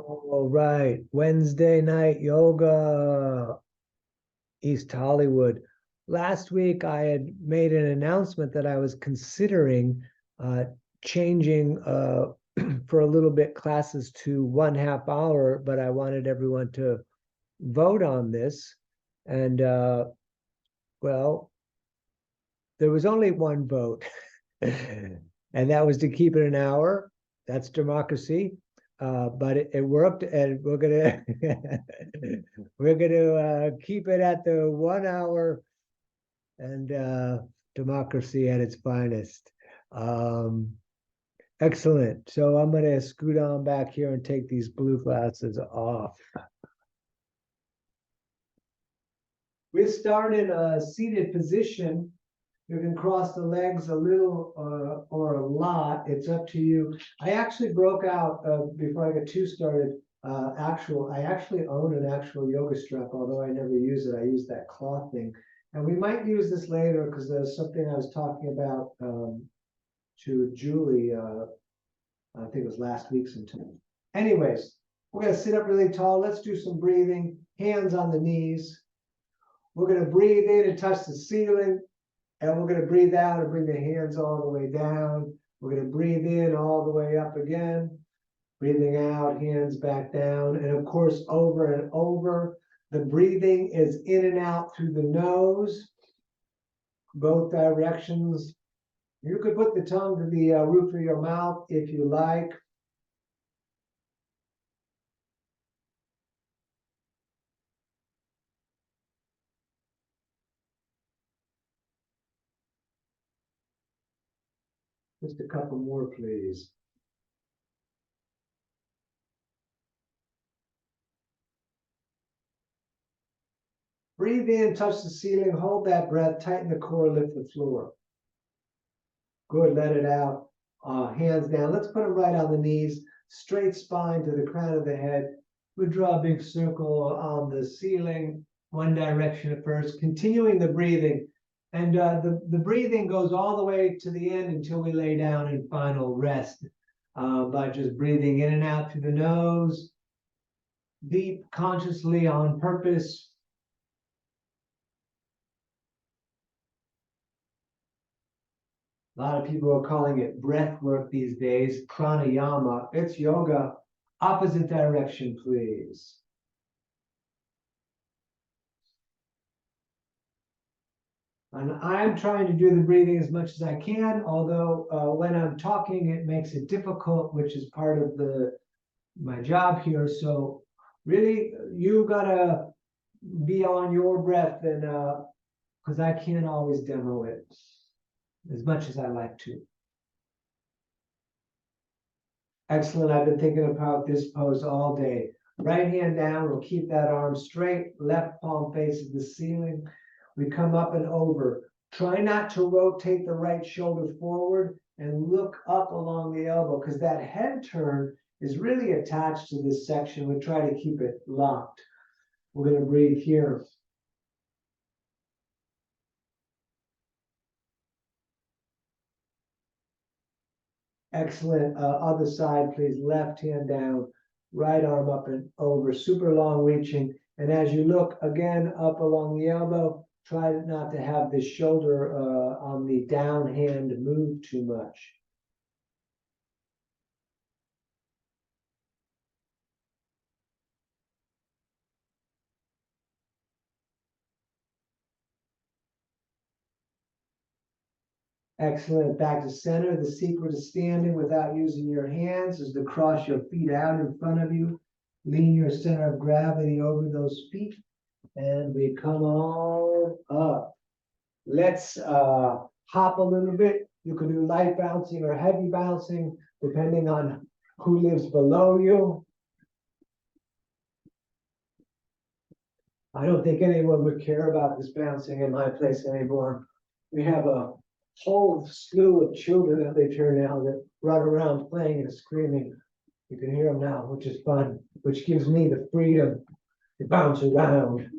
All right, Wednesday night yoga, East Hollywood. Last week, I had made an announcement that I was considering changing for a little bit classes to 1/2 hour, but I wanted everyone to vote on this. And well, there was only one vote, and that was to keep it an hour. That's democracy. But it worked, and we're gonna we're gonna keep it at the 1 hour, and democracy at its finest. Excellent. So I'm gonna scoot on back here and take these blue glasses off. We start in a seated position. You can cross the legs a little or a lot. It's up to you. I actually broke out before I get too started. I actually own an actual yoga strap, although I never use it. I use that cloth thing, and we might use this later because there's something I was talking about to Julie. I think it was last week sometime. Anyways, we're gonna sit up really tall. Let's do some breathing. Hands on the knees. We're gonna breathe in and touch the ceiling. And we're going to breathe out and bring the hands all the way down. We're going to breathe in all the way up again. Breathing out, hands back down. And of course, over and over. The breathing is in and out through the nose, both directions. You could put the tongue to the roof of your mouth if you like. Just a couple more, please. Breathe in, touch the ceiling, hold that breath, tighten the core, lift the floor. Good, let it out. Hands down. Let's put them right on the knees, straight spine to the crown of the head. We draw a big circle on the ceiling, one direction at first, continuing the breathing. And the breathing goes all the way to the end until we lay down in final rest by just breathing in and out through the nose, deep, consciously, on purpose. A lot of people are calling it breath work these days, pranayama. It's yoga. Opposite direction, please. And I'm trying to do the breathing as much as I can, although when I'm talking, it makes it difficult, which is part of my job here. So really, you gotta be on your breath, and because I can't always demo it as much as I like to. Excellent. I've been thinking about this pose all day. Right hand down, we'll keep that arm straight. Left palm faces the ceiling. We come up and over. Try not to rotate the right shoulder forward and look up along the elbow, because that head turn is really attached to this section. We try to keep it locked. We're going to breathe here. Excellent. Other side, please. Left hand down, right arm up and over, super long reaching. And as you look again up along the elbow, try not to have the shoulder on the down hand move too much. Excellent. Back to center. The secret to standing without using your hands is to cross your feet out in front of you. Lean your center of gravity over those feet. And we come all up. Let's hop a little bit. You can do light bouncing or heavy bouncing, depending on who lives below you. I don't think anyone would care about this bouncing in my place anymore. We have a whole slew of children that they turn out that run around playing and screaming. You can hear them now, which is fun, which gives me the freedom to bounce around.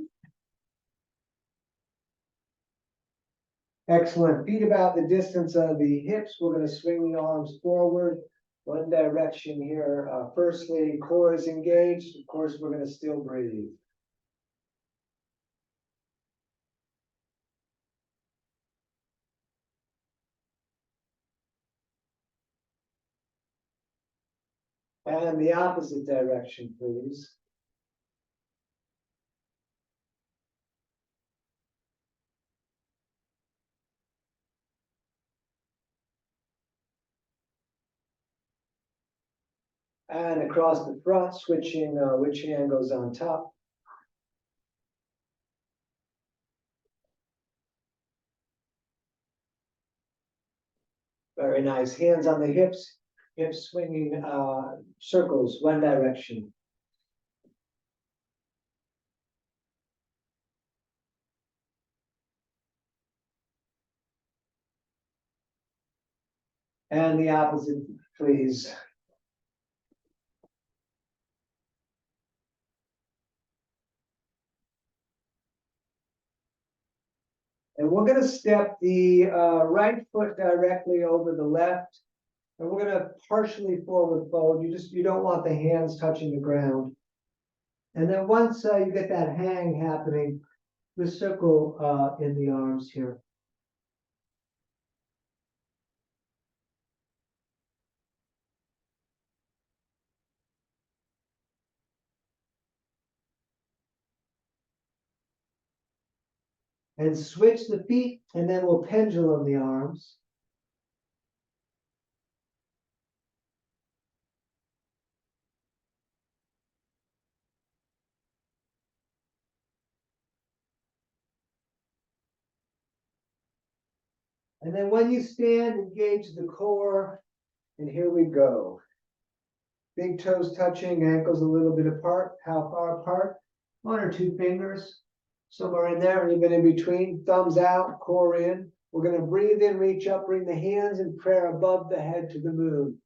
Excellent. Feet about the distance of the hips. We're going to swing the arms forward. One direction here. Firstly, core is engaged. Of course, we're going to still breathe. And the opposite direction, please. And across the front, switching which hand goes on top. Very nice. Hands on the hips, hips swinging circles, one direction. And the opposite, please. And we're going to step the right foot directly over the left. And we're going to partially forward fold. You don't want the hands touching the ground. And then once you get that hang happening, the circle in the arms here. And switch the feet, and then we'll pendulum the arms. And then when you stand, engage the core, and here we go. Big toes touching, ankles a little bit apart. How far apart? 1 or 2 fingers, somewhere in there, even in between. Thumbs out, core in. We're going to breathe in, reach up, bring the hands in prayer above the head to the moon.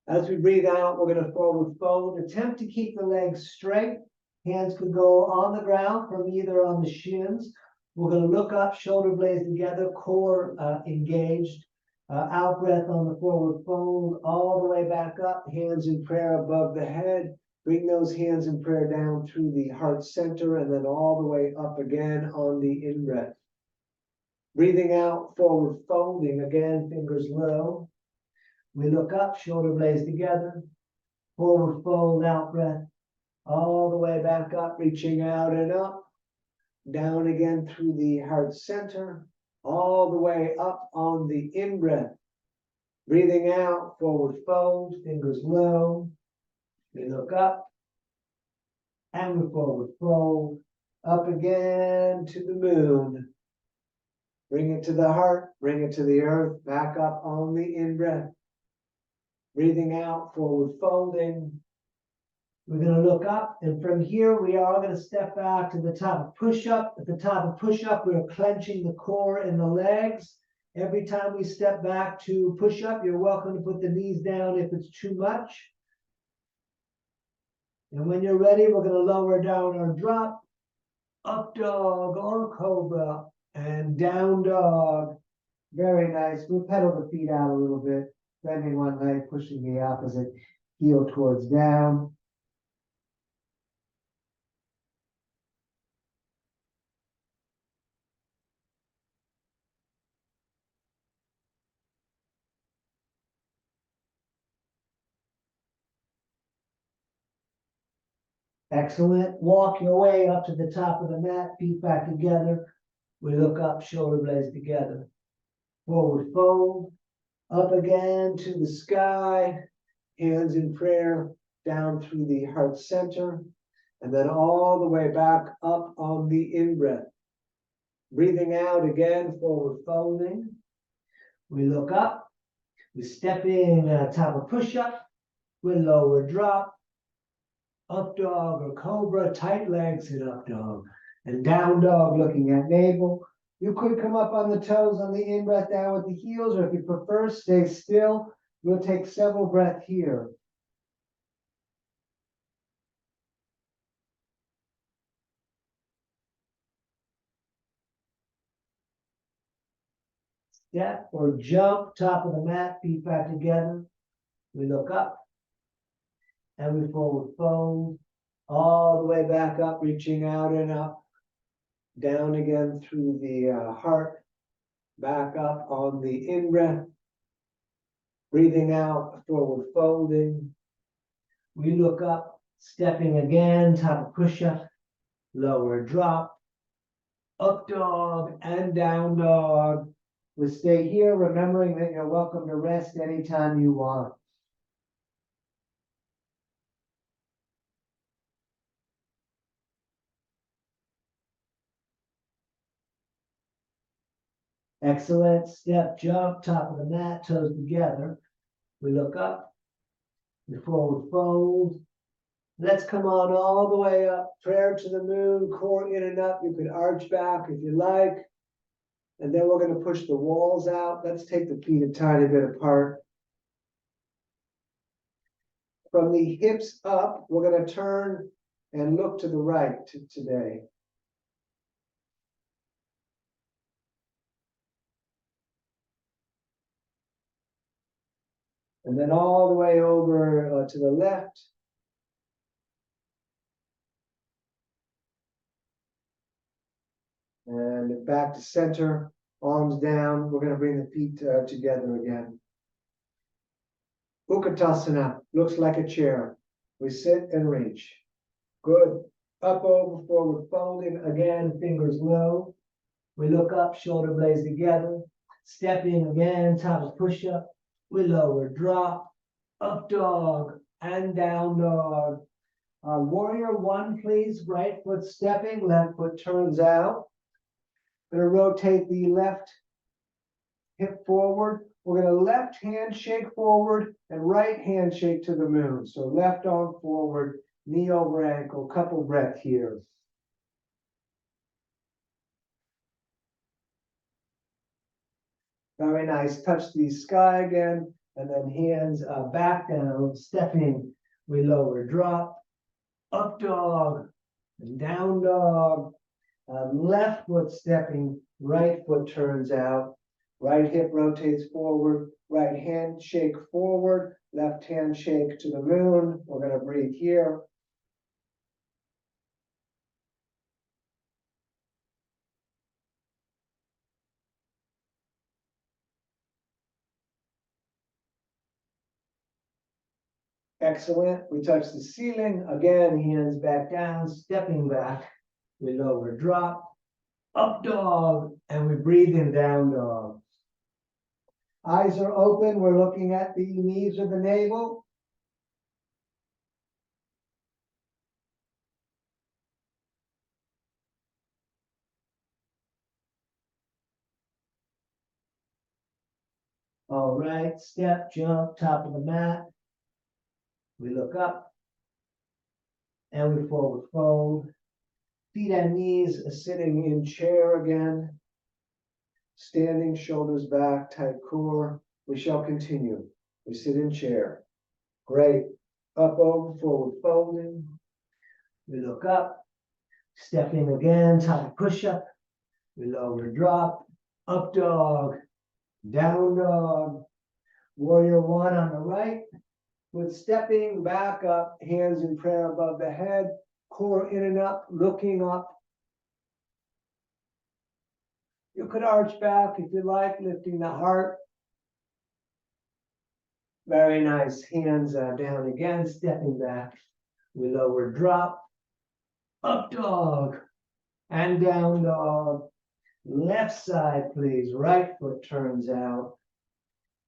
As we breathe out, we're going to forward fold. Attempt to keep the legs straight. Hands could go on the ground from either on the shins. We're going to look up, shoulder blades together, core engaged. Out breath on the forward fold, all the way back up, hands in prayer above the head. Bring those hands in prayer down through the heart center and then all the way up again on the in-breath. Breathing out, forward folding, again, fingers low. We look up, shoulder blades together, forward fold, out breath, all the way back up, reaching out and up, down again through the heart center, all the way up on the in-breath. Breathing out, forward fold, fingers low. We look up, and we forward fold, up again to the moon. Bring it to the heart, bring it to the earth, back up on the in-breath. Breathing out, forward folding. We're going to look up, and from here we are going to step back to the top of push-up. At the top of push-up, we're clenching the core and the legs. Every time we step back to push-up, you're welcome to put the knees down if it's too much. And when you're ready, we're going to lower down or drop, up dog or cobra, and down dog. Very nice. We'll pedal the feet out a little bit, bending one leg, pushing the opposite heel towards down. Excellent. Walk your way up to the top of the mat, feet back together. We look up, shoulder blades together. Forward fold, up again to the sky, hands in prayer, down through the heart center, and then all the way back up on the in-breath. Breathing out again, forward folding. We look up, we step in top of push-up, we lower drop, up dog or cobra, tight legs in up dog, and down dog looking at navel. You could come up on the toes on the in-breath, down with the heels, or if you prefer, stay still. We'll take several breaths here. Step or jump, top of the mat, feet back together. We look up and we forward fold all the way back up, reaching out and up, down again through the heart, back up on the in-breath, breathing out, forward folding. We look up, stepping again, top of push-up, lower drop, up dog and down dog. We stay here, remembering that you're welcome to rest anytime you want. Excellent. Step, jump, top of the mat, toes together. We look up, we forward fold. Let's come on all the way up. Prayer to the moon, core in and up. You could arch back if you like. And then we're going to push the walls out. Let's take the feet a tiny bit apart. From the hips up, we're going to turn and look to the right today. And then all the way over to the left. And back to center, arms down. We're going to bring the feet together again. Utkatasana looks like a chair. We sit and reach. Good. Up, over, forward, folding. Again, fingers low. We look up, shoulder blades together. Stepping again, top of push-up. We lower, drop, up dog, and down dog. Warrior one, please. Right foot stepping, left foot turns out. Going to rotate the left hip forward. We're going to left hand shake forward and right hand shake to the moon. So left arm forward, knee over ankle, couple breath here. Very nice. Touch the sky again, and then hands back down, stepping. We lower, drop, up dog, and down dog. Left foot stepping, right foot turns out. Right hip rotates forward, right hand shake forward, left hand shake to the moon. We're going to breathe here. Excellent. We touch the ceiling. Again, hands back down, stepping back. We lower, drop, up dog, and we breathe in down dog. Eyes are open. We're looking at the knees or the navel. All right, step, jump, top of the mat. We look up and we forward fold. Feet and knees sitting in chair again. Standing, shoulders back, tight core. We shall continue. We sit in chair. Great. Up, over, forward folding. We look up. Stepping again, top of push-up. We lower, drop, up dog, down dog. Warrior one on the right. With stepping back up, hands in prayer above the head, core in and up, looking up. You could arch back if you like, lifting the heart. Very nice. Hands down again, stepping back. We lower, drop, up dog, and down dog. Left side, please. Right foot turns out.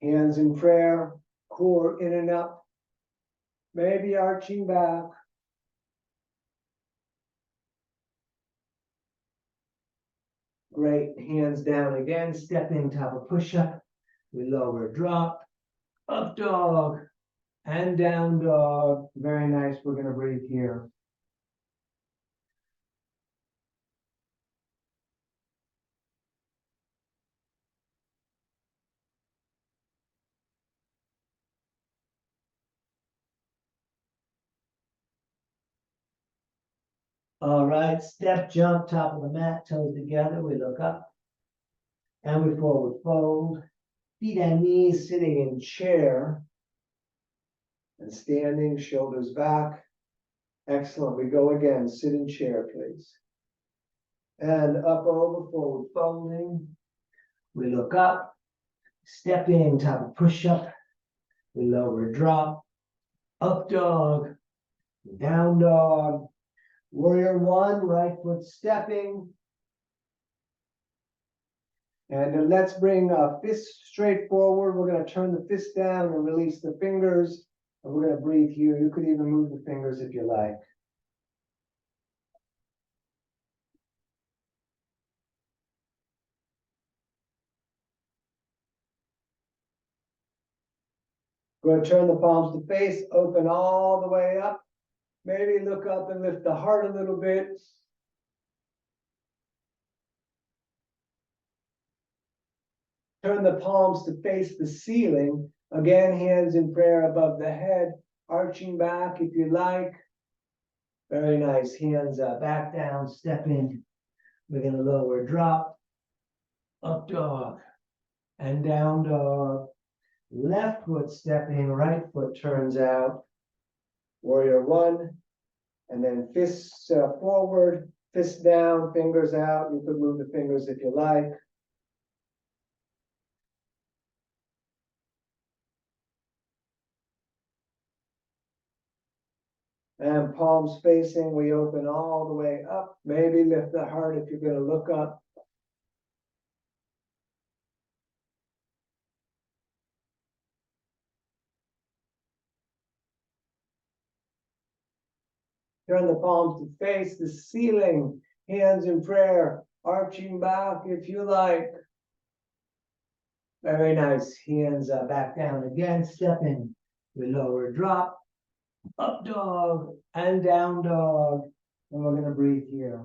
Hands in prayer, core in and up. Maybe arching back. Great. Hands down again, stepping, top of push-up. We lower, drop, up dog, and down dog. Very nice. We're going to breathe here. All right, step, jump, top of the mat, toes together. We look up and we forward fold. Feet and knees sitting in chair. And standing, shoulders back. Excellent. We go again. Sit in chair, please. And up over, forward folding. We look up, step in, top of push-up. We lower, drop, up dog, down dog. Warrior one, right foot stepping. And then let's bring fist straight forward. We're going to turn the fist down and release the fingers. And we're going to breathe here. You could even move the fingers if you like. Go ahead, turn the palms to face, open all the way up. Maybe look up and lift the heart a little bit. Turn the palms to face the ceiling. Again, hands in prayer above the head, arching back if you like. Very nice. Hands back down, step in. We're going to lower, drop, up dog, and down dog. Left foot stepping, right foot turns out. Warrior one, and then fists forward, fists down, fingers out. You could move the fingers if you like. And palms facing, we open all the way up. Maybe lift the heart if you're going to look up. Turn the palms to face the ceiling, hands in prayer, arching back if you like. Very nice. Hands back down again, step in. We lower, drop, up dog, and down dog. And we're going to breathe here.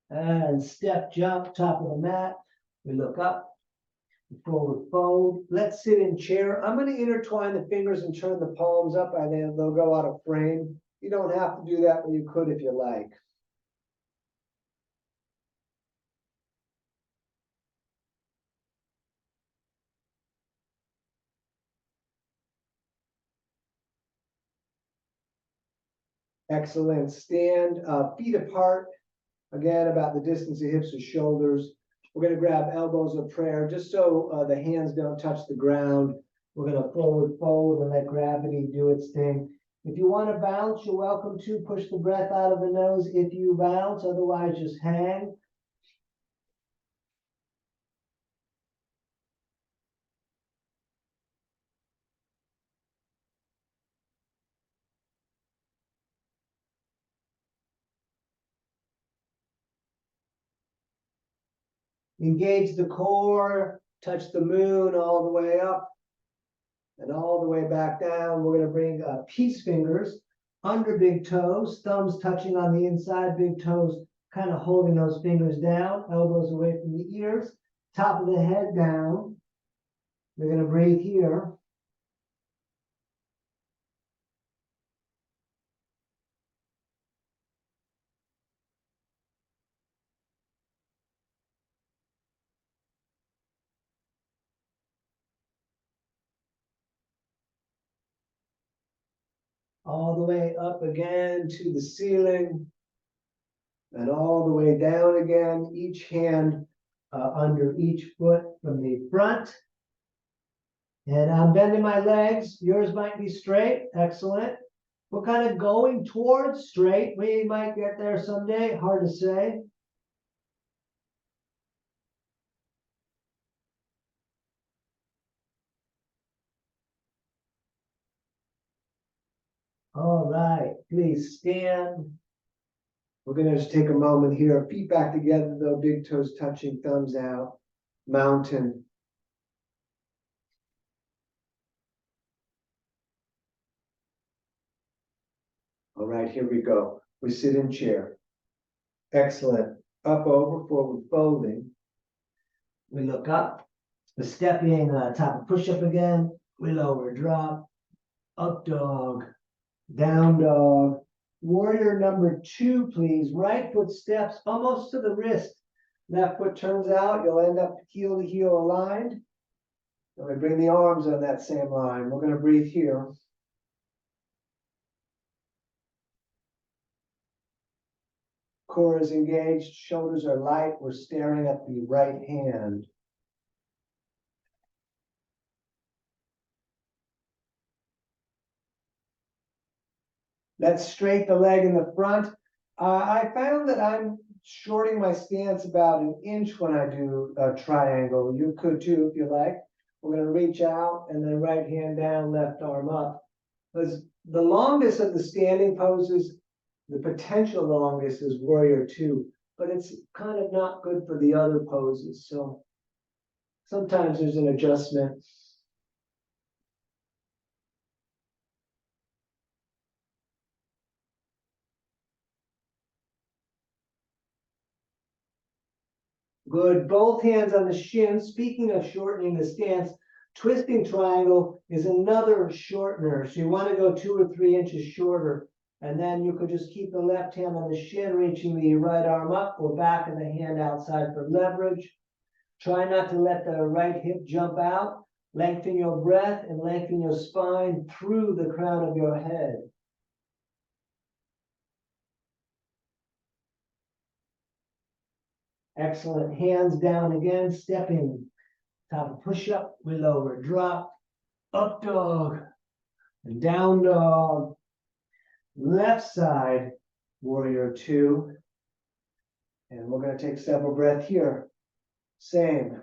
And step, jump, top of the mat. We look up, forward fold. Let's sit in chair. I'm going to intertwine the fingers and turn the palms up, and then they'll go out of frame. You don't have to do that, but you could if you like. Excellent. Stand, feet apart. Again, about the distance of hips to shoulders. We're going to grab elbows of prayer just so the hands don't touch the ground. We're going to forward fold and let gravity do its thing. If you want to bounce, you're welcome to. Push the breath out of the nose if you bounce. Otherwise, just hang. Engage the core. Touch the moon all the way up and all the way back down. We're going to bring peace fingers under big toes, thumbs touching on the inside, big toes kind of holding those fingers down, elbows away from the ears, top of the head down. We're going to breathe here. All the way up again to the ceiling and all the way down again, each hand under each foot from the front. And I'm bending my legs. Yours might be straight. Excellent. We're kind of going towards straight. We might get there someday. Hard to say. All right. Please stand. We're going to just take a moment here. Feet back together, though, big toes touching, thumbs out. Mountain. All right, here we go. We sit in chair. Excellent. Up, over, forward folding. We look up. We're stepping top of push-up again. We lower, drop. Up dog. Down dog. Warrior number 2, please. Right foot steps almost to the wrist. Left foot turns out. You'll end up heel to heel aligned. Then we bring the arms on that same line. We're going to breathe here. Core is engaged. Shoulders are light. We're staring at the right hand. Let's straight the leg in the front. I found that I'm shorting my stance about an inch when I do a triangle. You could too if you like. We're going to reach out and then right hand down, left arm up. Because the longest of the standing poses, the potential longest is Warrior 2, but it's kind of not good for the other poses. So sometimes there's an adjustment. Good. Both hands on the shin. Speaking of shortening the stance, twisting triangle is another shortener. So you want to go 2 or 3 inches shorter. And then you could just keep the left hand on the shin, reaching the right arm up or back and the hand outside for leverage. Try not to let the right hip jump out. Lengthen your breath and lengthen your spine through the crown of your head. Excellent. Hands down again, stepping. Top of push-up, we lower, drop, up dog, and down dog. Left side, Warrior 2. And we're going to take several breaths here. Same.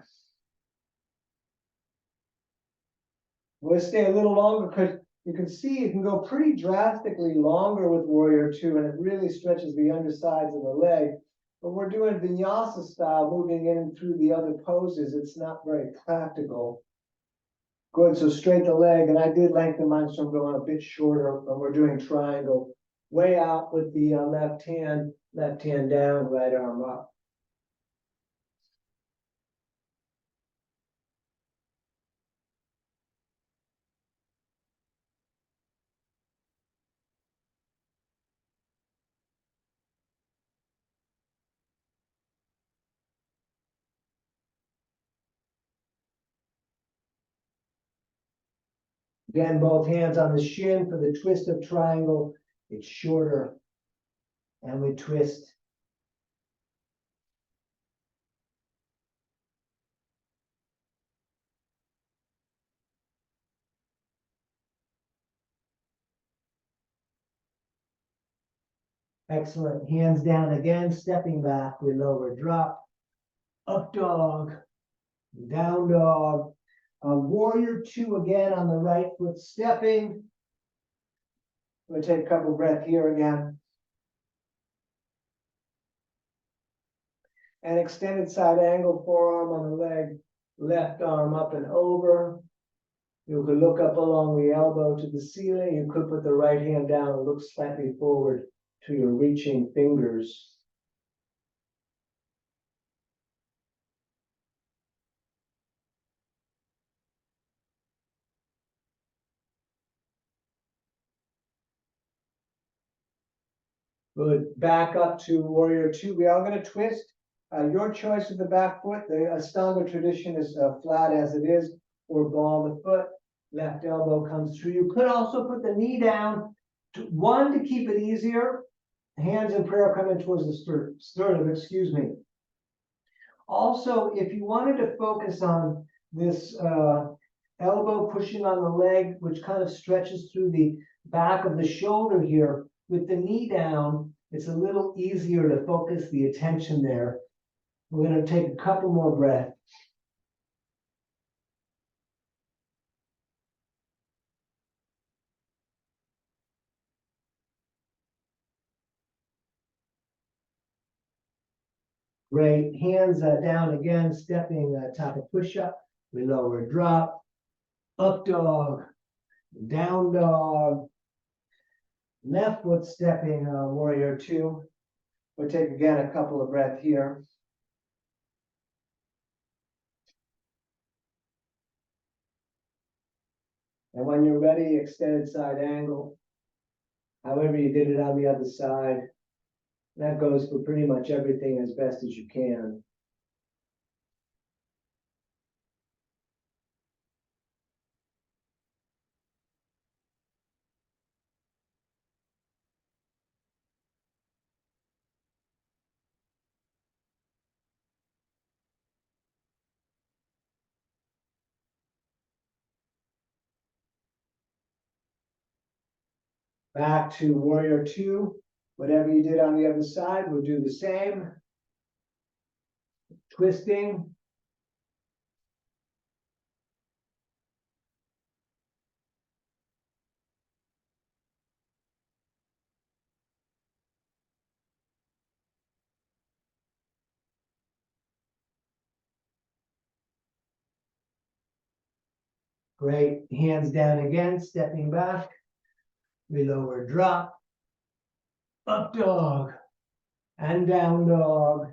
We'll stay a little longer because you can see you can go pretty drastically longer with Warrior 2, and it really stretches the undersides of the leg. But we're doing vinyasa style, moving in and through the other poses. It's not very practical. Good, so straight the leg, and I did lengthen mine, so I'm going a bit shorter, and we're doing triangle. Way out with the left hand down, right arm up. Again, both hands on the shin for the twist of triangle. It's shorter. And we twist. Excellent. Hands down again, stepping back. We lower, drop. Up dog. Down dog. Warrior 2 again on the right foot, stepping. We'll take a couple breaths here again. And extended side angle, forearm on the leg, left arm up and over. You could look up along the elbow to the ceiling. You could put the right hand down and look slightly forward to your reaching fingers. Good. Back up to Warrior 2. We are going to twist. Your choice with the back foot. The Ashtanga tradition is flat as it is, or ball the foot. Left elbow comes through. You could also put the knee down. One, to keep it easier. Hands in prayer coming towards the sternum, excuse me. Also, if you wanted to focus on this elbow pushing on the leg, which kind of stretches through the back of the shoulder here, with the knee down, it's a little easier to focus the attention there. We're going to take a couple more breaths. Great. Hands down again, stepping top of push-up. We lower, drop, up dog, down dog, left foot stepping, Warrior 2. We'll take again a couple of breaths here. And when you're ready, extended side angle. however you did it on the other side. That goes for pretty much everything as best as you can. Back to warrior two. Whatever you did on the other side, we'll do the same. Twisting. Great. Hands down again, stepping back. We lower drop. Up dog. And down dog.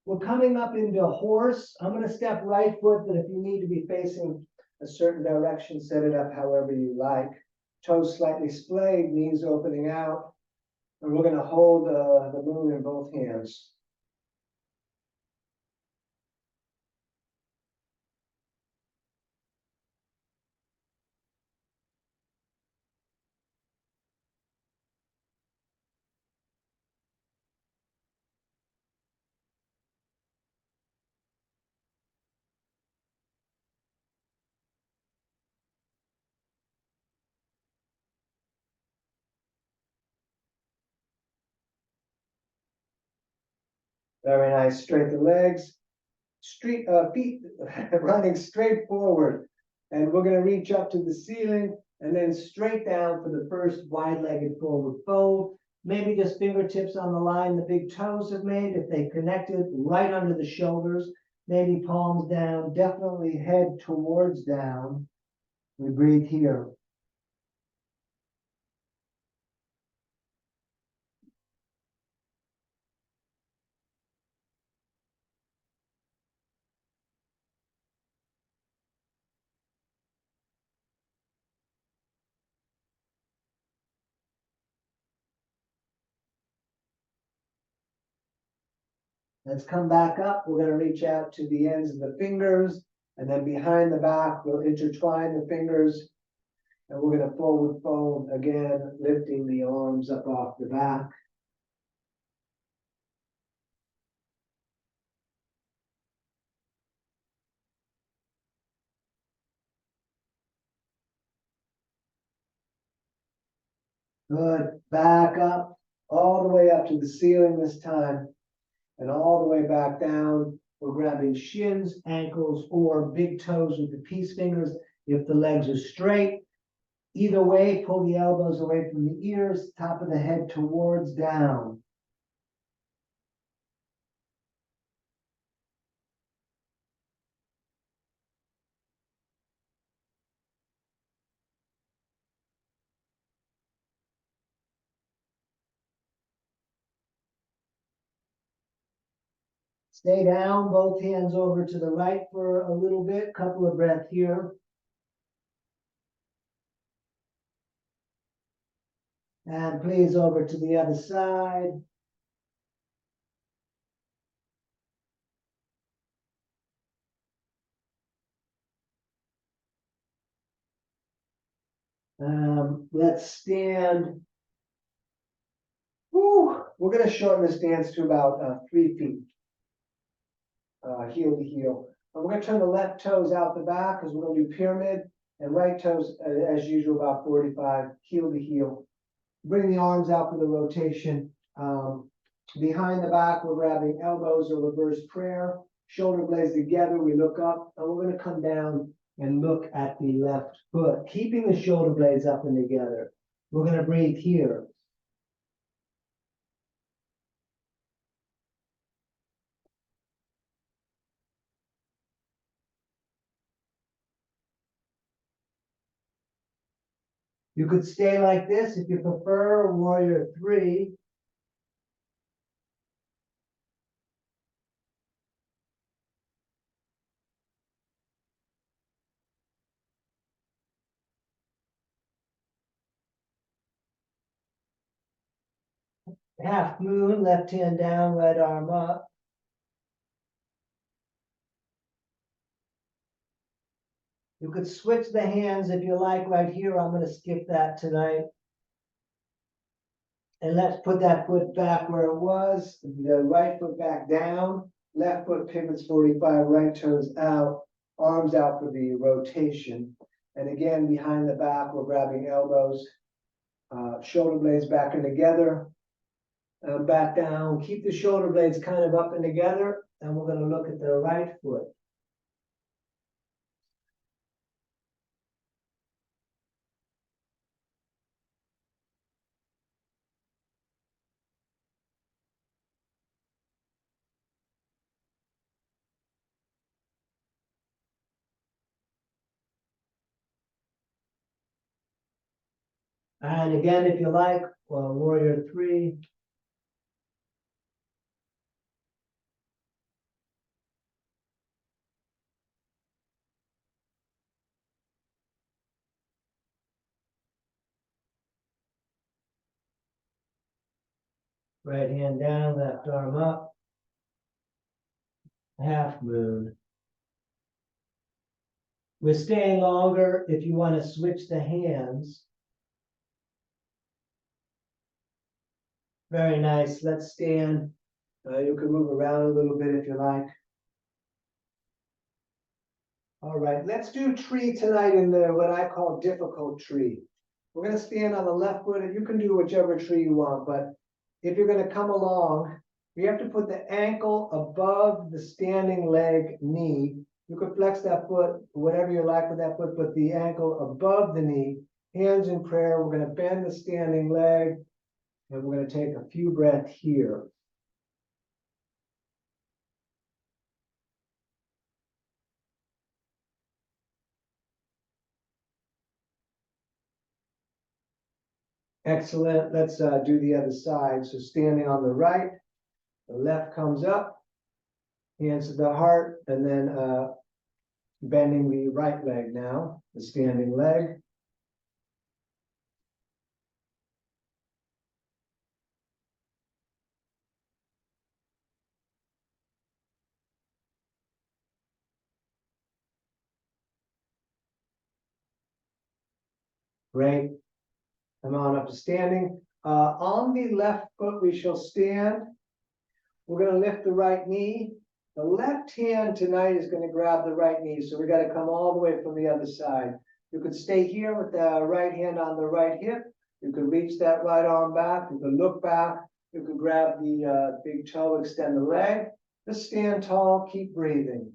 We're coming up into horse. I'm going to step right foot, but if you need to be facing a certain direction, set it up however you like. Toes slightly splayed, knees opening out. And we're going to hold the moon in both hands. Very nice. Straight the legs. Feet running straight forward. And we're going to reach up to the ceiling and then straight down for the first wide-legged forward fold. Maybe just fingertips on the line the big toes have made. If they connected right under the shoulders, maybe palms down, definitely head towards down. We breathe here. Let's come back up. We're going to reach out to the ends of the fingers, and then behind the back, we'll intertwine the fingers, and we're going to forward fold again, lifting the arms up off the back. Good. Back up, all the way up to the ceiling this time, and all the way back down. We're grabbing shins, ankles, or big toes with the peace fingers if the legs are straight. Either way, pull the elbows away from the ears, top of the head towards down. Stay down, both hands over to the right for a little bit, couple of breaths here. And please over to the other side. Let's stand. Woo. We're going to shorten this dance to about 3 feet, heel to heel. And we're going to turn the left toes out the back because we're going to do pyramid, and right toes, as usual, about 45, heel to heel. Bring the arms out for the rotation. Behind the back, we're grabbing elbows or reverse prayer. Shoulder blades together, we look up, and we're going to come down and look at the left foot, keeping the shoulder blades up and together. We're going to breathe here. You could stay like this if you prefer, warrior three. Half moon, left hand down, right arm up. You could switch the hands if you like right here. I'm going to skip that tonight. And let's put that foot back where it was. The right foot back down. Left foot pivots 45, right toes out. Arms out for the rotation. And again, behind the back, we're grabbing elbows. Shoulder blades back and together. Back down. Keep the shoulder blades kind of up and together. And we're going to look at the right foot. And again, if you like, warrior three. Right hand down, left arm up. Half moon. We're staying longer if you want to switch the hands. Very nice. Let's stand. You can move around a little bit if you like. All right, let's do tree tonight in the what I call difficult tree. We're going to stand on the left foot, and you can do whichever tree you want, but if you're going to come along, you have to put the ankle above the standing leg knee. You could flex that foot, whatever you like with that foot, but the ankle above the knee, hands in prayer. We're going to bend the standing leg, and we're going to take a few breaths here. Excellent. Let's do the other side. So standing on the right, the left comes up, hands to the heart, and then bending the right leg now, the standing leg. Great. Come on up to standing. On the left foot, we shall stand. We're going to lift the right knee. The left hand tonight is going to grab the right knee. So we got to come all the way from the other side. You could stay here with the right hand on the right hip. You could reach that right arm back. You could look back. You could grab the big toe, extend the leg. Just stand tall, keep breathing.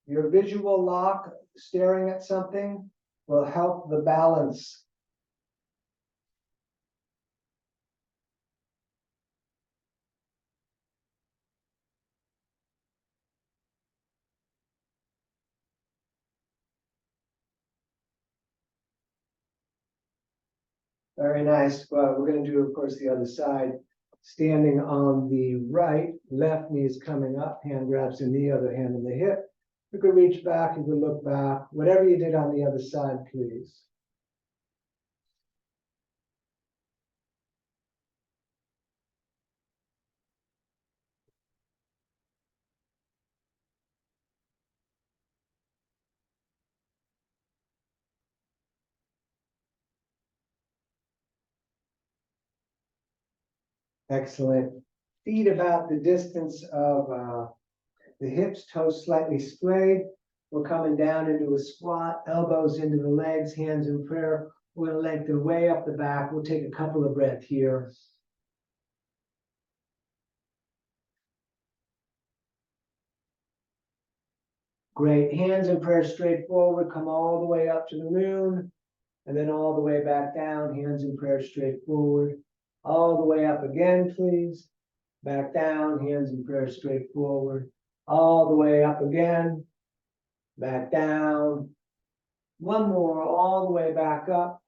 Your visual lock, staring at something, will help the balance. Very nice. Well, we're going to do, of course, the other side. Standing on the right, left knee is coming up, hand grabs the knee, other hand in the hip. You could reach back, you could look back, whatever you did on the other side, please. Excellent. Feet about the distance of the hips, toes slightly splayed. We're coming down into a squat, elbows into the legs, hands in prayer. We're going to lengthen way up the back. We'll take a couple of breaths here. Great. Hands in prayer straight forward. Come all the way up to the moon. And then all the way back down. Hands in prayer straight forward. All the way up again, please. Back down. Hands in prayer straight forward. All the way up again. Back down. One more. All the way back up.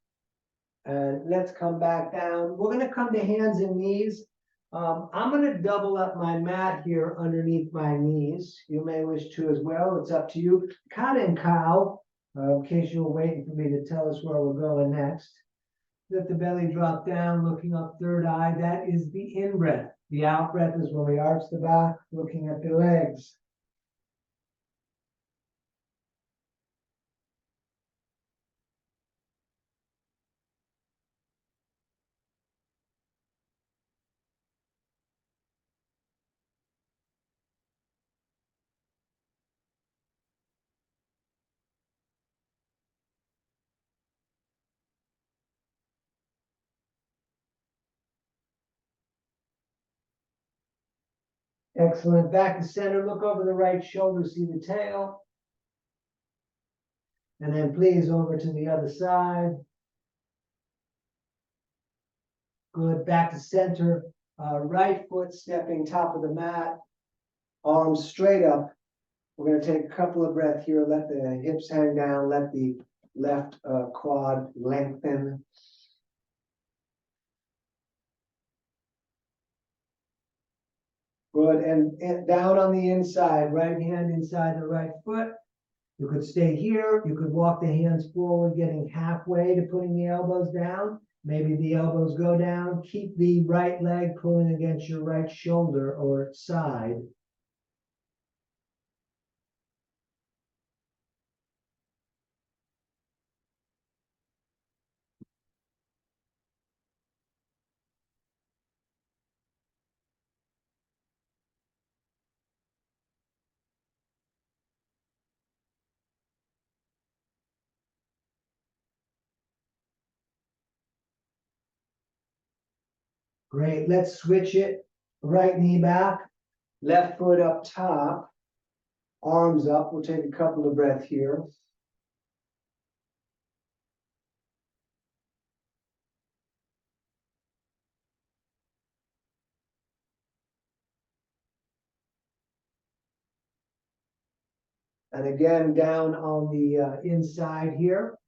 And let's come back down. We're going to come to hands and knees. I'm going to double up my mat here underneath my knees. You may wish to as well. It's up to you. Cat and cow, in case you were waiting for me to tell us where we're going next. Let the belly drop down, looking up third eye. That is the in breath. The out breath is when we arch the back, looking at the legs. Excellent. Back to center. Look over the right shoulder. See the tail. And then please over to the other side. Good. Back to center. Right foot stepping top of the mat. Arms straight up. We're going to take a couple of breaths here. Let the hips hang down. Let the left quad lengthen. Good. And down on the inside. Right hand inside the right foot. You could stay here. You could walk the hands forward, getting halfway to putting the elbows down. Maybe the elbows go down. Keep the right leg pulling against your right shoulder or side. Great. Let's switch it. Right knee back, left foot up top, arms up. We'll take a couple of breaths here. And again, down on the inside here.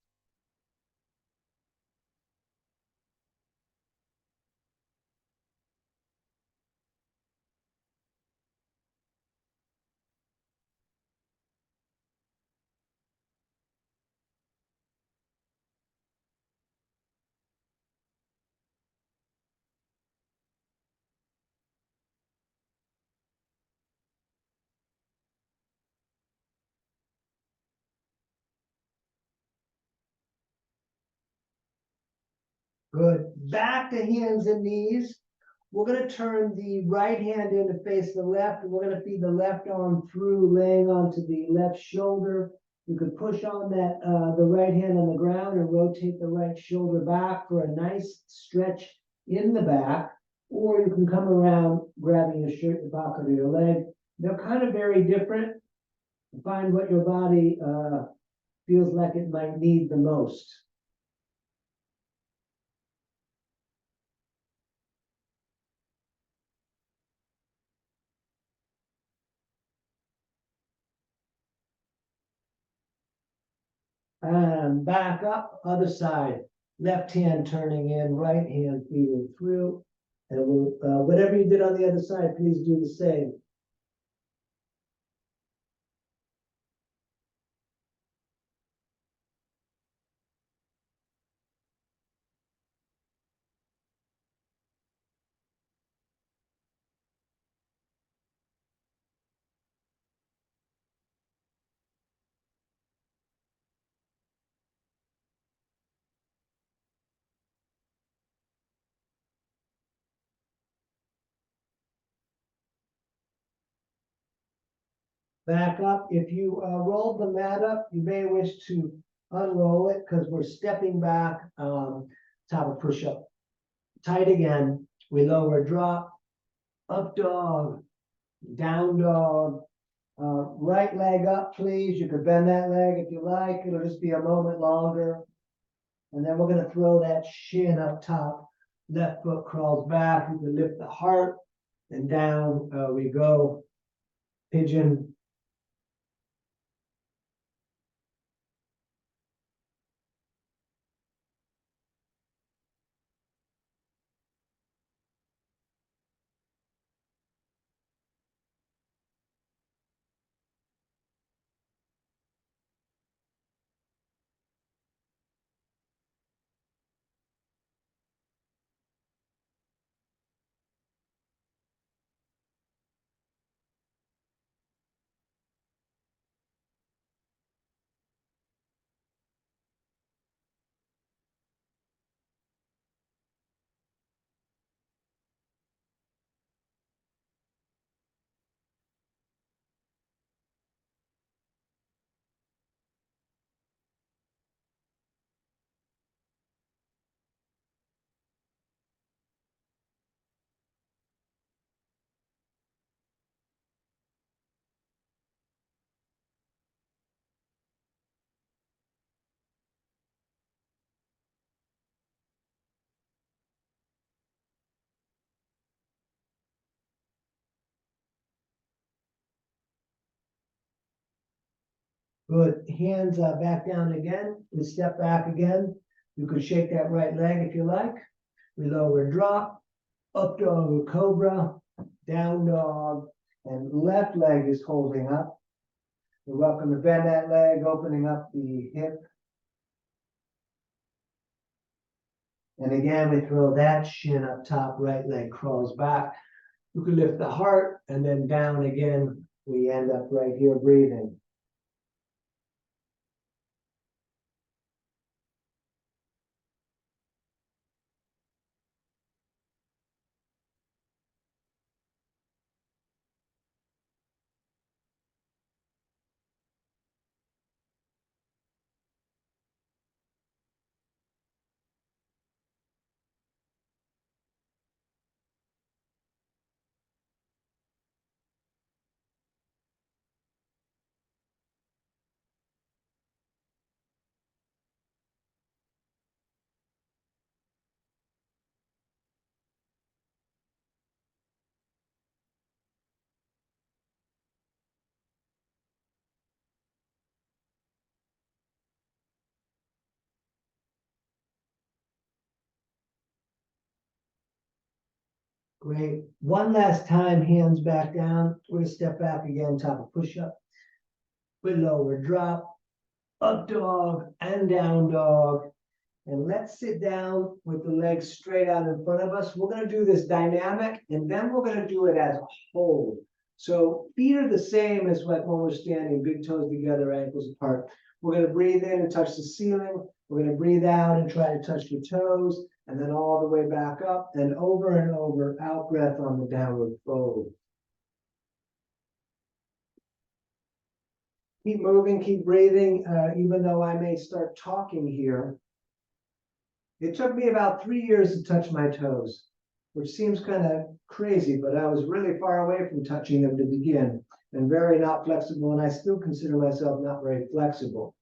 Good. Back to hands and knees. We're going to turn the right hand in to face the left, and we're going to feed the left arm through, laying onto the left shoulder. You could push on that the right hand on the ground and rotate the right shoulder back for a nice stretch in the back, or you can come around grabbing your shirt, the back of your leg. They're kind of very different. Find what your body feels like it might need the most. And back up, other side. Left hand turning in, right hand feeding through. And we'll, whatever you did on the other side, please do the same. Back up. If you rolled the mat up, you may wish to unroll it because we're stepping back, top of push-up. Tight again. We lower, drop, up dog, down dog. Right leg up, please. You could bend that leg if you like. It'll just be a moment longer. And then we're going to throw that shin up top. Left foot crawls back. You can lift the heart and down we go. Pigeon. Good. Hands back down again. We step back again. You could shake that right leg if you like. We lower drop, up dog or cobra, down dog, and left leg is holding up. You're welcome to bend that leg, opening up the hip. And again, we throw that shin up top, right leg crawls back. You can lift the heart and then down again. We end up right here breathing. Great. One last time, hands back down. We're gonna step back again, top of push-up. We lower drop, up dog and down dog. And let's sit down with the legs straight out in front of us. We're gonna do this dynamic and then we're gonna do it as a hold. So feet are the same as like when we're standing, big toes together, ankles apart. We're gonna breathe in and touch the ceiling. We're gonna breathe out and try to touch the toes, and then all the way back up and over, out breath on the downward fold. Keep moving, keep breathing, even though I may start talking here. It took me about 3 years to touch my toes, which seems kind of crazy, but I was really far away from touching them to begin and very not flexible, and I still consider myself not very flexible.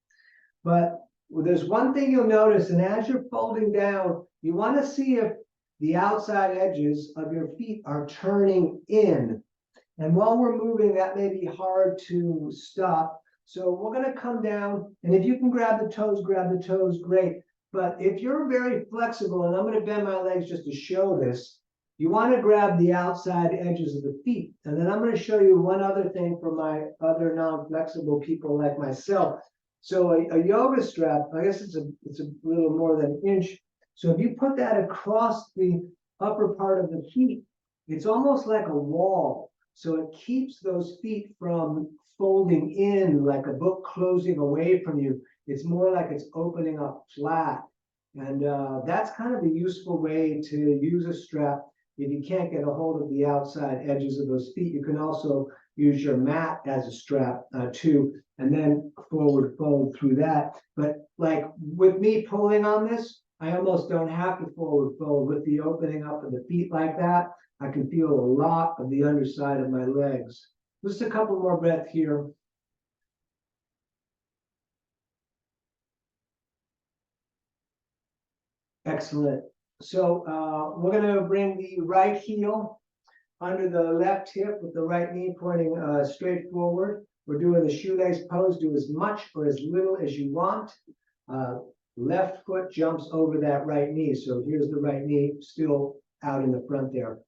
But there's one thing you'll notice, and as you're folding down, you want to see if the outside edges of your feet are turning in. And while we're moving, that may be hard to stop. So we're going to come down, and if you can grab the toes, great. But if you're very flexible, and I'm going to bend my legs just to show this, you want to grab the outside edges of the feet. And then I'm going to show you one other thing for my other non-flexible people like myself. So a yoga strap, I guess it's a little more than an inch. So if you put that across the upper part of the feet, it's almost like a wall. So it keeps those feet from folding in like a book closing away from you. It's more like it's opening up flat. And that's kind of a useful way to use a strap. If you can't get a hold of the outside edges of those feet, you can also use your mat as a strap too, and then forward fold through that. But like with me pulling on this, I almost don't have to forward fold. With the opening up of the feet like that, I can feel a lot of the underside of my legs. Just a couple more breaths here. Excellent. So we're going to bring the right heel under the left hip with the right knee pointing straight forward. We're doing the shoelace pose. Do as much or as little as you want. Left foot jumps over that right knee. So here's the right knee still out in the front there.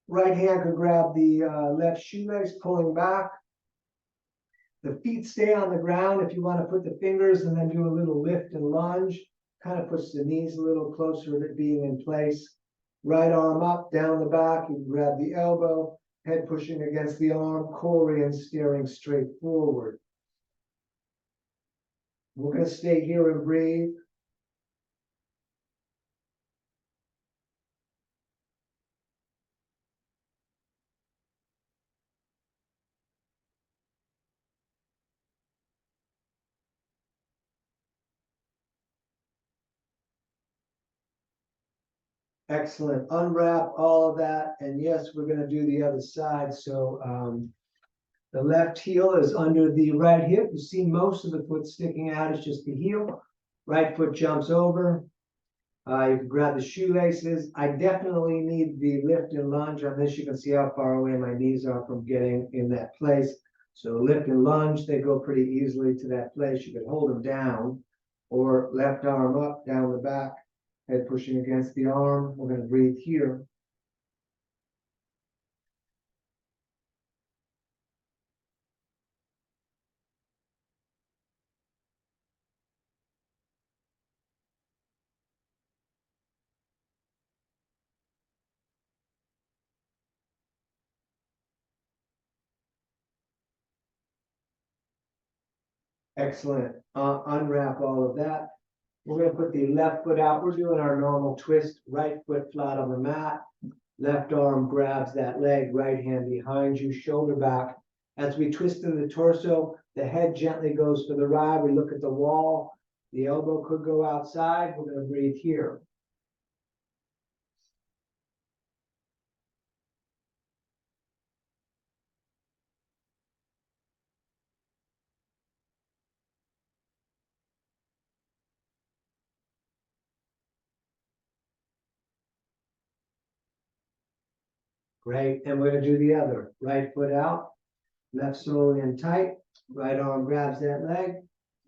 Right hand can grab the left shoelace, pulling back. The feet stay on the ground. If you want to put the fingers and then do a little lift and lunge, kind of puts the knees a little closer to being in place. Right arm up, down the back. You can grab the elbow, head pushing against the arm, Korean staring straight forward. We're going to stay here and breathe. Excellent. Unwrap all of that. And yes, we're going to do the other side. So the left heel is under the right hip. You see most of the foot sticking out. It's just the heel. Right foot jumps over. You can grab the shoelaces. I definitely need the lift and lunge on this. You can see how far away my knees are from getting in that place. So lift and lunge, they go pretty easily to that place. You can hold them down or left arm up, down the back, head pushing against the arm. We're going to breathe here. Excellent. Unwrap all of that. We're going to put the left foot out. We're doing our normal twist, right foot flat on the mat. Left arm grabs that leg, right hand behind you, shoulder back. As we twist in the torso, the head gently goes to the right. We look at the wall. The elbow could go outside. We're going to breathe here. Great. And we're going to do the other. Right foot out, left slowly and tight. Right arm grabs that leg.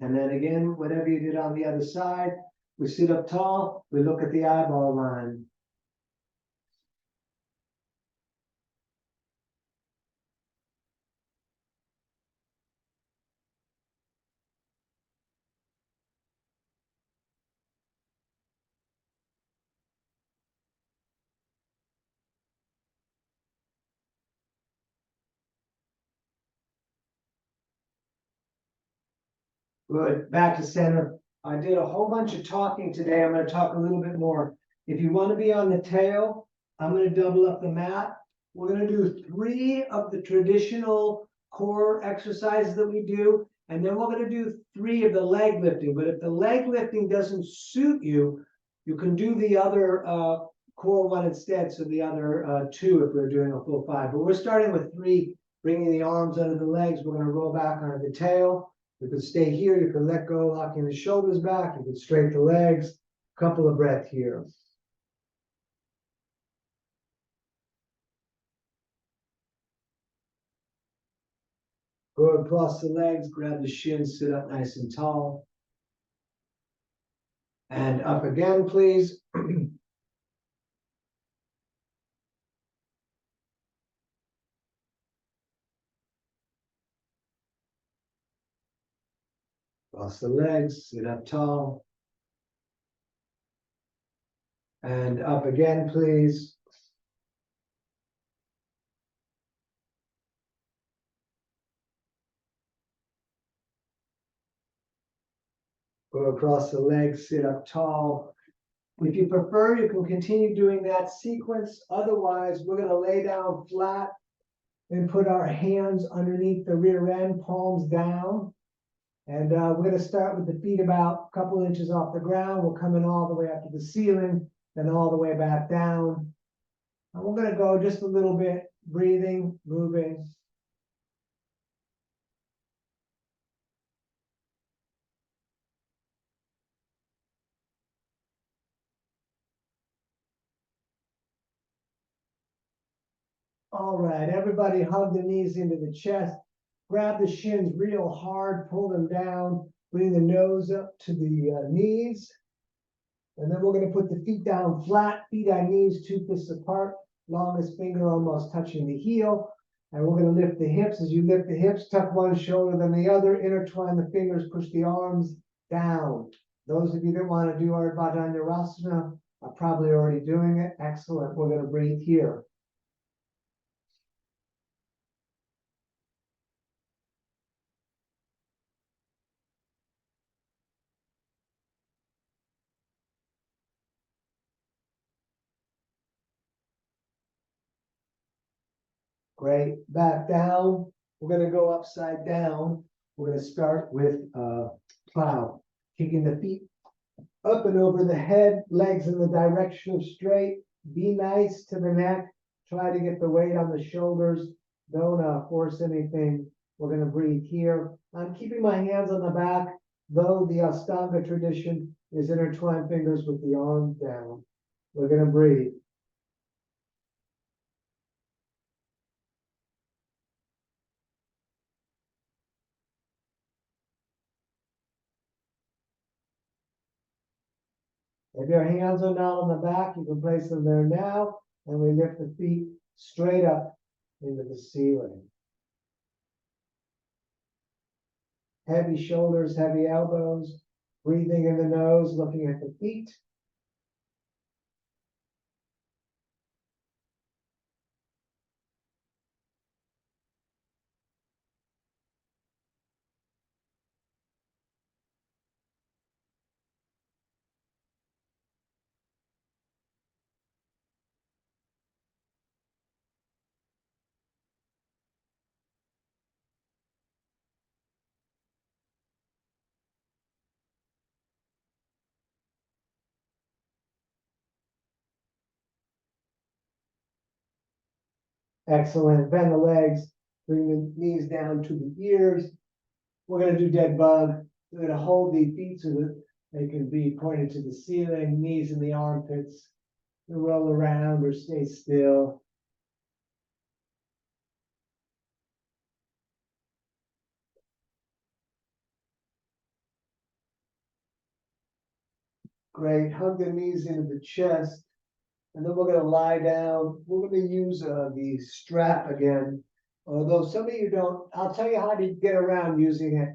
And then again, whatever you did on the other side, we sit up tall. We look at the eyeball line. Good. Back to center. I did a whole bunch of talking today. I'm going to talk a little bit more. If you want to be on the tail, I'm going to double up the mat. We're going to do 3 of the traditional core exercises that we do, and then we're going to do 3 of the leg lifting. But if the leg lifting doesn't suit you, you can do the other core one instead. So the other 2 if we're doing a full 5. But we're starting with 3, bringing the arms under the legs. We're going to roll back onto the tail. You can stay here, you can let go, locking the shoulders back, you can straighten the legs, couple of breaths here. Go across the legs, grab the shins, sit up nice and tall. And up again, please. Cross the legs, sit up tall. And up again, please. Go across the legs, sit up tall. If you prefer, you can continue doing that sequence. Otherwise, we're going to lay down flat and put our hands underneath the rear end, palms down. And we're going to start with the feet about a couple inches off the ground. We're coming all the way up to the ceiling, then all the way back down. And we're going to go just a little bit, breathing, moving. All right, everybody hug the knees into the chest. Grab the shins real hard, pull them down, bring the nose up to the knees. And then we're going to put the feet down flat, feet on knees, 2 fists apart, longest finger almost touching the heel. And we're going to lift the hips. As you lift the hips, tuck one shoulder then the other, intertwine the fingers, push the arms down. Those of you that want to do our Ardha Dhanurasana are probably already doing it. Excellent. We're going to breathe here. Great. Back down. We're going to go upside down. We're going to start with plow, kicking the feet up and over the head, legs in the direction of straight. Be nice to the neck. Try to get the weight on the shoulders. Don't force anything. We're going to breathe here. I'm keeping my hands on the back, though the Ashtanga tradition is intertwined fingers with the arms down. We're going to breathe. If your hands are not on the back, you can place them there now, and we lift the feet straight up into the ceiling. Heavy shoulders, heavy elbows, breathing in the nose, looking at the feet. Excellent. Bend the legs, bring the knees down to the ears. We're gonna do dead bug. We're gonna hold the feet so that they can be pointed to the ceiling, knees in the armpits. Roll around or stay still. Great. Hug the knees into the chest. And then we're gonna lie down. We're gonna use the strap again. Although some of you don't, I'll tell you how to get around using it.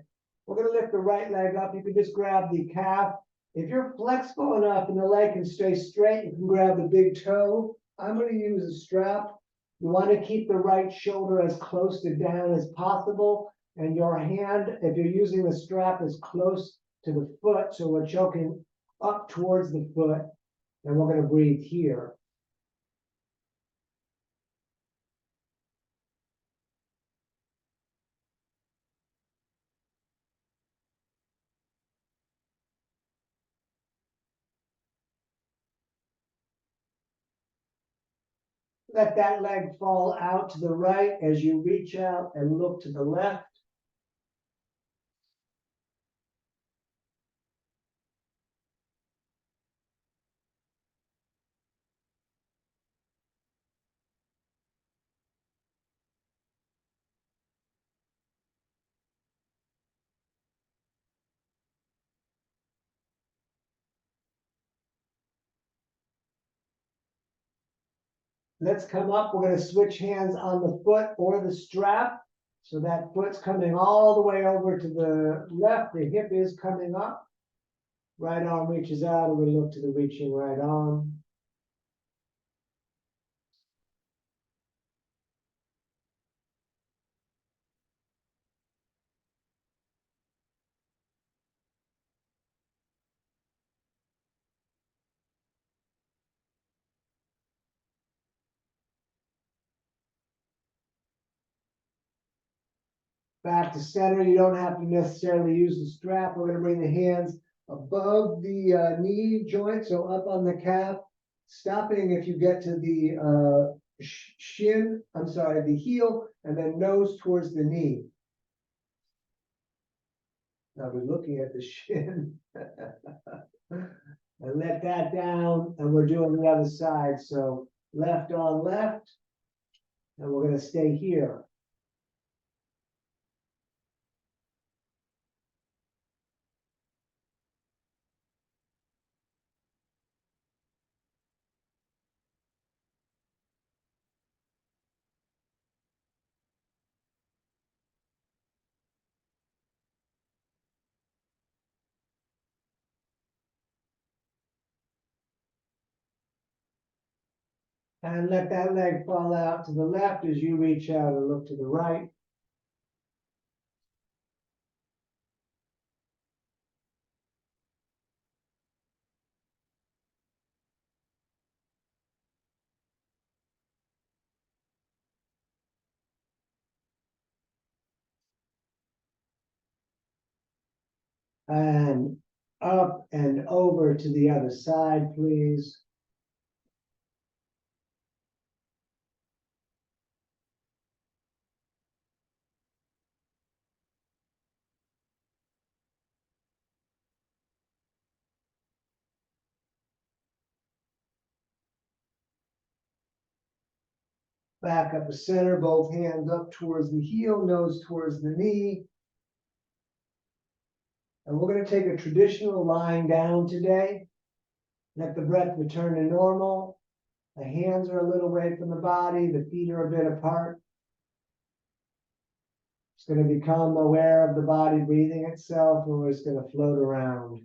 We're gonna lift the right leg up. You can just grab the calf. If you're flexible enough and the leg can stay straight, you can grab the big toe. I'm gonna use a strap. You wanna keep the right shoulder as close to down as possible. And your hand, if you're using the strap, is close to the foot. So we're choking up towards the foot. And we're gonna breathe here. Let that leg fall out to the right as you reach out and look to the left. Let's come up. We're going to switch hands on the foot or the strap. So that foot's coming all the way over to the left. The hip is coming up. Right arm reaches out and we look to the reaching right arm. Back to center. You don't have to necessarily use the strap. We're going to bring the hands above the knee joint, so up on the calf, stopping if you get to the the heel, and then nose towards the knee. Now we're looking at the shin. And let that down, and we're doing the other side. So left on left, and we're going to stay here. And let that leg fall out to the left as you reach out and look to the right. And up and over to the other side, please. Back up the center, both hands up towards the heel, nose towards the knee. And we're going to take a traditional lying down today. Let the breath return to normal. The hands are a little away from the body. The feet are a bit apart. It's going to become aware of the body breathing itself, and we're just going to float around.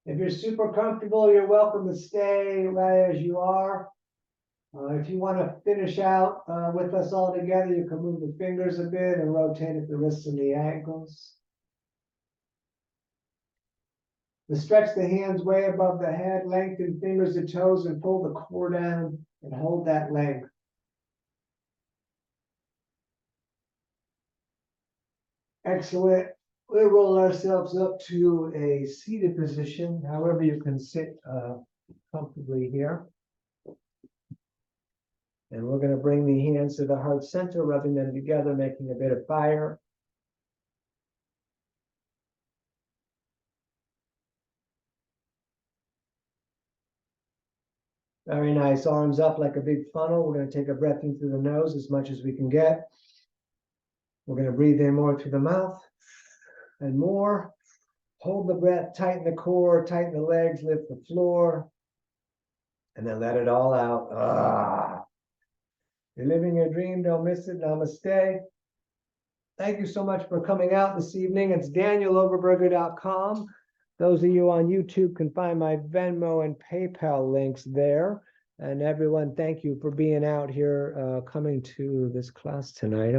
If you're super comfortable, you're welcome to stay right as you are. If you want to finish out with us all together, you can move the fingers a bit and rotate at the wrists and the ankles. We stretch the hands way above the head, lengthen fingers to toes, and pull the core down and hold that length. Excellent. We'll roll ourselves up to a seated position, however you can sit comfortably here. And we're going to bring the hands to the heart center, rubbing them together, making a bit of fire. Very nice. Arms up like a big funnel. We're going to take a breath in through the nose as much as we can get. We're going to breathe in more through the mouth and more. Hold the breath, tighten the core, tighten the legs, lift the floor, and then let it all out. You're living your dream. Don't miss it. Namaste. Thank you so much for coming out this evening. It's danieloverberger.com. Those of you on YouTube can find my Venmo and PayPal links there. And everyone, thank you for being out here, coming to this class tonight.